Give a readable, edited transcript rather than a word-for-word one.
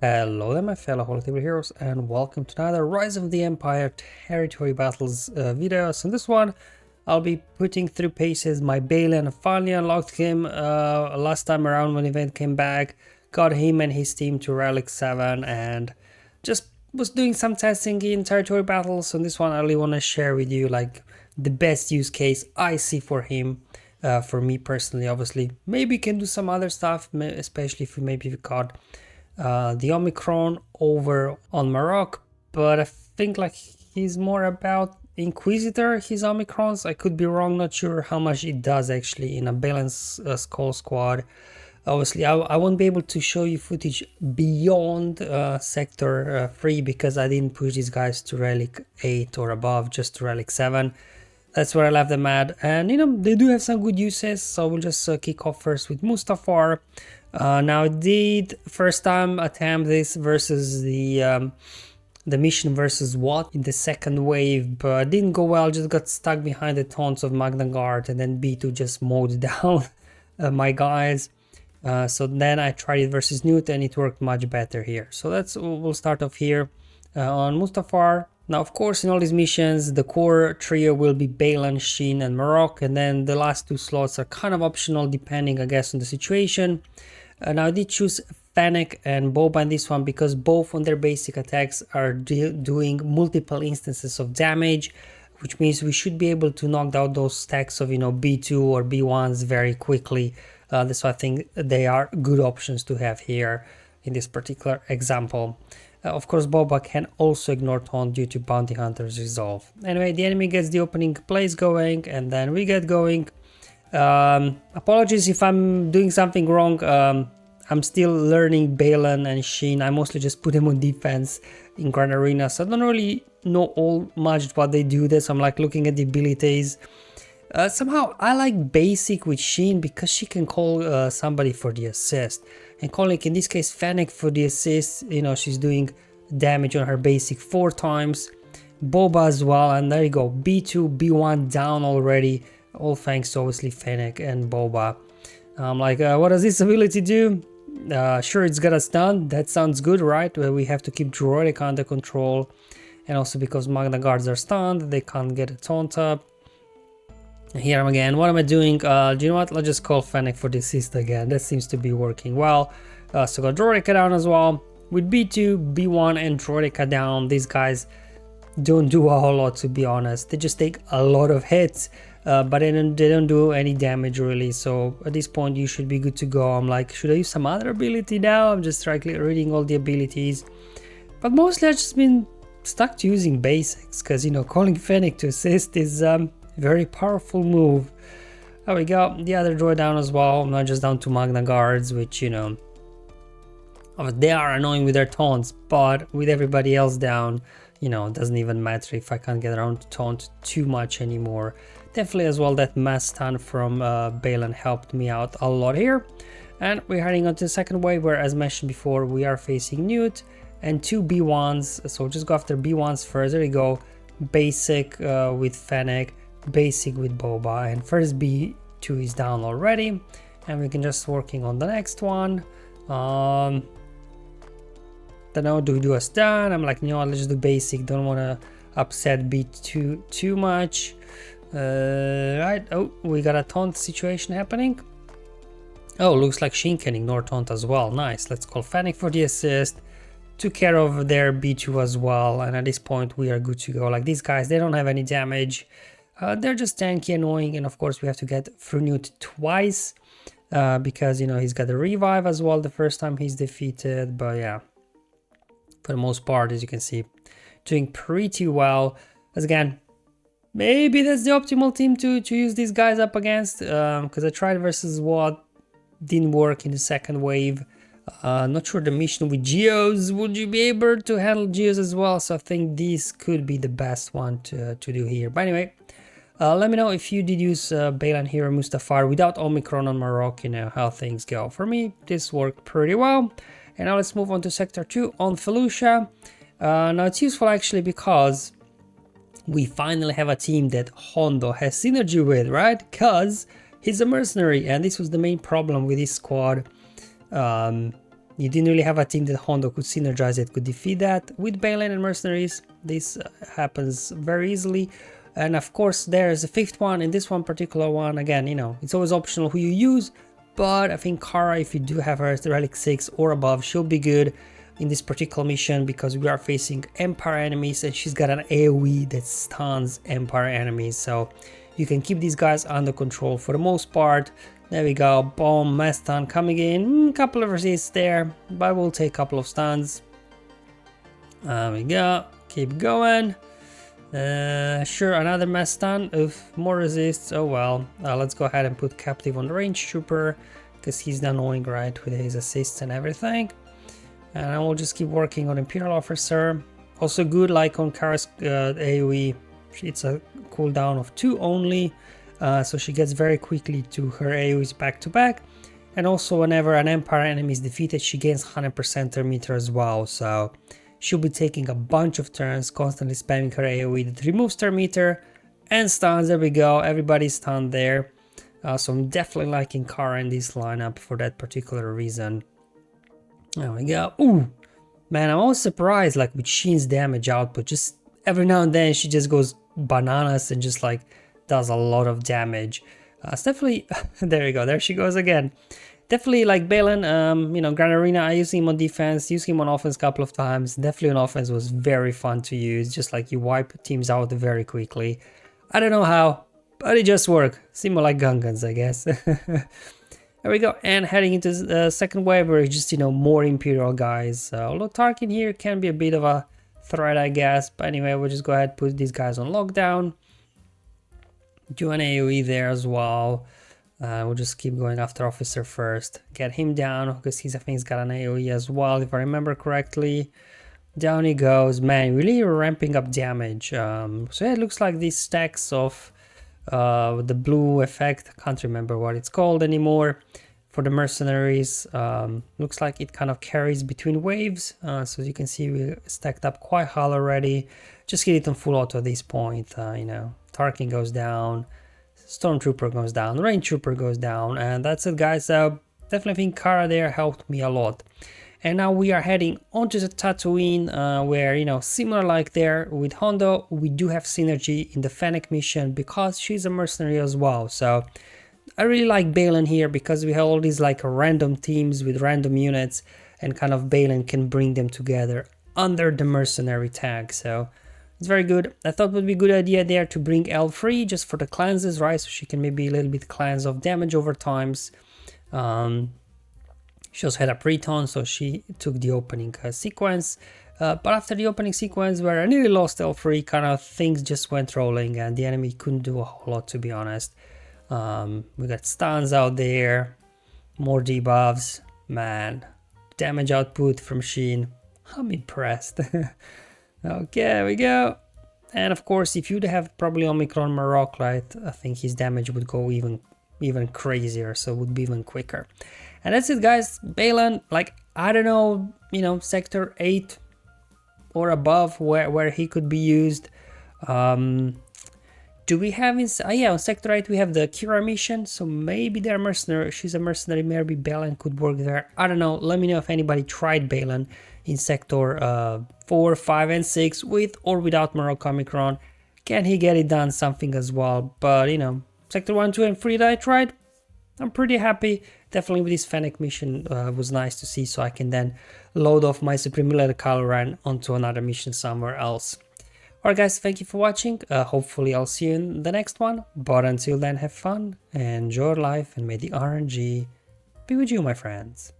Hello there my fellow Holotable heroes and welcome to another Rise of the Empire territory battles video. So in this one I'll be putting through paces my Baylan. I finally unlocked him last time around when event came back, got him and his team to Relic 7 and just was doing some testing in territory battles. So in this one I really want to share with you like the best use case I see for him. For me personally, obviously maybe can do some other stuff, especially if maybe we got the Omicron over on Morocco, but I think like he's more about Inquisitor, his Omicrons. I could be wrong, not sure how much it does actually in a balanced skull squad. Obviously I won't be able to show you footage beyond sector 3 because I didn't push these guys to relic 8 or above, just to relic 7. That's where I left them at, and they do have some good uses, so we'll just kick off first with Mustafar. Now I did first time attempt this versus the mission versus what in the second wave, but didn't go well. Just got stuck behind the taunts of Magna Guard, and then B2 just mowed down my guys. So then I tried it versus Newt and it worked much better here. So we'll start off here on Mustafar. Now, of course, in all these missions, the core trio will be Baylan, Sheen, and Marok, and then the last 2 slots are kind of optional depending, I guess, on the situation. Now, I did choose Fennec and Boba in this one because both on their basic attacks are doing multiple instances of damage, which means we should be able to knock out those stacks of, B2 or B1s very quickly. That's why I think they are good options to have here in this particular example. Of course, Boba can also ignore taunt due to Bounty Hunter's resolve. Anyway, the enemy gets the opening place going, and then we get going. Apologies if I'm doing something wrong. I'm still learning Baylan and Sheen. I mostly just put them on defense in Grand Arena, so I don't really know all much what they do there. So I'm like looking at the abilities. Somehow I like basic with Sheen because she can call somebody for the assist, and calling in this case Fennec for the assist. She's doing damage on her basic 4 times. Boba as well, and there you go, B2 B1 down already, all thanks to obviously Fennec and Boba. I'm like, what does this ability do? Sure, it's got a stun. That sounds good, right? Where we have to keep Droidic under control, and also because Magna Guards are stunned, they can't get a taunt up. Here I'm again. What am I doing? Do you know what? Let's just call Fennec for the assist again. That seems to be working well. So got Droidica down as well. With B2, B1 and Droidica down, these guys don't do a whole lot, to be honest. They just take a lot of hits, but they don't do any damage really. So at this point you should be good to go. I'm like, should I use some other ability now? I'm just reading all the abilities. But mostly I've just been stuck to using basics because, calling Fennec to assist is... very powerful move. There we go. The other droid down as well. Not just down to Magna Guards, which they are annoying with their taunts, but with everybody else down, it doesn't even matter if I can't get around to taunt too much anymore. Definitely as well that mass stun from Baylan helped me out a lot here. And we're heading on to the second wave where, as mentioned before, we are facing Newt and 2 B1s. So just go after B1s first. There you go. Basic with Fennec. Basic with Boba, and first B2 is down already, and we can just working on the next one. Don't know, do we do a stun? I'm like, no, let's just do basic. Don't want to upset B2 too much. Right. Oh, we got a taunt situation happening. Oh, looks like Sheen can ignore taunt as well. Nice. Let's call Fennec for the assist. Took care of their B2 as well, and at this point we are good to go. Like these guys, they don't have any damage. They're just tanky, annoying, and of course we have to get through Newt twice because he's got a revive as well the first time he's defeated. But yeah, for the most part, as you can see, doing pretty well. As again, maybe that's the optimal team to use these guys up against, because I tried versus what didn't work in the second wave. Not sure the mission with Geos, would you be able to handle Geos as well? So I think this could be the best one to do here. But anyway, let me know if you did use Baylan here or Mustafar without Omicron on Morocco, how things go. For me, this worked pretty well. And now let's move on to Sector 2 on Felucia. Now it's useful actually because we finally have a team that Hondo has synergy with, right? Because he's a mercenary, and this was the main problem with his squad. you didn't really have a team that Hondo could synergize that could defeat that. With Baylan and Mercenaries, this happens very easily. And of course, there's a fifth one, and this one particular one, again, you know, it's always optional who you use, but I think Kara, if you do have her at Relic 6 or above, she'll be good in this particular mission because we are facing Empire enemies, and she's got an AoE that stuns Empire enemies, so you can keep these guys under control for the most part. There we go, boom, mass stun coming in, couple of resists there, but we'll take a couple of stuns. There we go, keep going. Sure, another mass stun. Oof, more resists. Oh well. Let's go ahead and put captive on the range trooper because he's annoying, right, with his assists and everything. And I will just keep working on Imperial Officer. Also good, like on Kara's AoE, it's a cooldown of 2 only, so she gets very quickly to her AoEs back to back. And also whenever an Empire enemy is defeated, she gains 100% her meter as well, so she'll be taking a bunch of turns, constantly spamming her AoE that removes her meter and stuns. There we go, everybody's stunned there. So I'm definitely liking Kara in this lineup for that particular reason. There we go. Ooh, man, I'm always surprised, like with Sheen's damage output, just every now and then she just goes bananas and just like does a lot of damage. It's definitely, there you go, there she goes again. Definitely like Baylan, you know, Grand Arena, I use him on defense, use him on offense a couple of times. Definitely on offense was very fun to use, just like you wipe teams out very quickly. I don't know how, but it just worked. Similar like Gungans, I guess. There we go, and heading into the second wave where it's just, you know, more Imperial guys. Although Tarkin here can be a bit of a threat, I guess. But anyway, we'll just go ahead and put these guys on lockdown. Do an AoE there as well. We'll just keep going after Officer first. Get him down because I think he's got an AoE as well, if I remember correctly. Down he goes. Man, really ramping up damage. So yeah, it looks like these stacks of the blue effect, I can't remember what it's called anymore, for the mercenaries. Looks like it kind of carries between waves. So as you can see, we stacked up quite high already. Just hit it on full auto at this point. You know, Tarkin goes down. Stormtrooper goes down, Range Trooper goes down, and that's it, guys. Definitely think Kara there helped me a lot. And now we are heading onto the Tatooine, where, you know, similar like there with Hondo, we do have synergy in the Fennec mission because she's a mercenary as well. So I really like Baylan here because we have all these like random teams with random units, and kind of Baylan can bring them together under the mercenary tag. So it's very good. I thought it would be a good idea there to bring L3 just for the cleanses, right? So she can maybe a little bit cleanse of damage over times. She also had a pre-ton, so she took the opening sequence. But after the opening sequence, where I nearly lost L3, kind of things just went rolling and the enemy couldn't do a whole lot, to be honest. We got stuns out there, more debuffs. Man, damage output from Sheen. I'm impressed. Okay, there we go. And of course, if you'd have probably Omicron Marok, right, I think his damage would go even crazier, so it would be even quicker. And that's it, guys. Baylan, like, I don't know, you know, sector 8 or above where he could be used. Do we have yeah, on sector 8 we have the Kira mission, so maybe they're mercenary. She's a mercenary, maybe Baylan could work there. I don't know. Let me know if anybody tried Baylan in sector 4, 5 and 6 with or without Marok Omicron. Can he get it done? Something as well. But, you know, sector 1, 2 and 3 that I tried, I'm pretty happy. Definitely with this Fennec mission was nice to see, so I can then load off my Supreme Leader Kylo Ren onto another mission somewhere else. Alright guys, thank you for watching. Hopefully I'll see you in the next one. But until then, have fun, enjoy life, and may the RNG be with you, my friends.